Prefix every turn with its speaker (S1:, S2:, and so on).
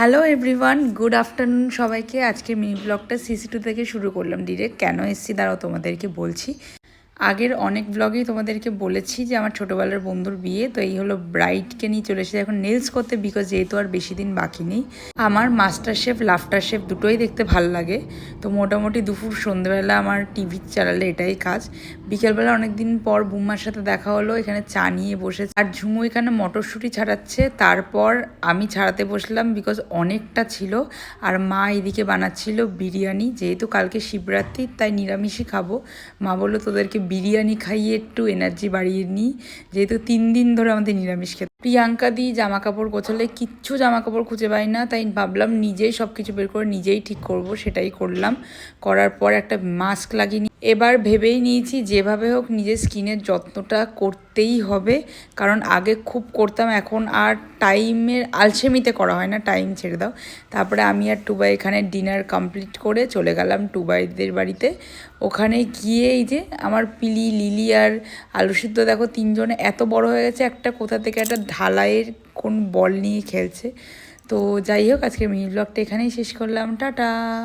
S1: Hello everyone, good afternoon সবাইকে। আজকে mini ব্লগটা সিসি2 থেকে শুরু করলাম ডিরেক্ট। কেন এসেছি দাঁড়াও তোমাদেরকে বলছি। আগের অনেক ব্লগেই তোমাদেরকে বলেছি যে আমার ছোটোবেলার বন্ধুর বিয়ে, তো এই হলো ব্রাইডকে নিয়ে চলে এসেছি এখন নেলস করতে, বিকজ যেহেতু আর বেশি দিন বাকি নেই। আমার মাস্টার শেফ লাফটার শেফ দুটোই দেখতে ভাল লাগে, তো মোটামুটি দুপুর সন্ধ্যেবেলা আমার টিভি চালালে এটাই কাজ। বিকেলবেলা অনেক দিন পর বুম্মার সাথে দেখা হলো, এখানে চা নিয়ে বসেছে আর ঝুমু এখানে মটরশুঁটি ছাড়াচ্ছে। তারপর আমি ছাড়াতে বসলাম বিকজ অনেকটা ছিল, আর মা এদিকে বানাচ্ছিল বিরিয়ানি। যেহেতু কালকে শিবরাত্রি তাই নিরামিষই খাবো। মা বললো তোদেরকে বিরিয়ানি খাইয়ে একটু এনার্জি বাড়িয়ে নিই, যেহেতু 3 দিন ধরে আমাদের নিরামিষ খেতে। প্রিয়াঙ্কা দি জামা কাপড় গোছালে কিচ্ছু জামা কাপড় খুঁজে পাই না, তাই ভাবলাম নিজেই সব কিছু বের করে নিজেই ঠিক করব। সেটাই করলাম। করার পর একটা মাস্ক লাগিয়ে এবার ভেবেই নিয়েছি যেভাবে হোক নিজের স্কিনের যত্নটা করতেই হবে, কারণ আগে খুব করতাম, এখন আর টাইমের আলসেমিতে করা হয় না, টাইম ছেড়ে দাও। তারপরে আমি আর টুবাই এখানে ডিনার কমপ্লিট করে চলে গেলাম টুবাইদের বাড়িতে। ওখানে গিয়ে এই যে আমার পিলি, লিলি আর আলু সিদ্ধ দেখো তিনজনে এত বড় হয়ে গেছে, একটা কোথা থেকে একটা ঢালাইয়ের কোন বল নিয়ে খেলছে। তো যাই হোক, আজকের মিনি ব্লগটা এখানেই শেষ করলাম। টাটা।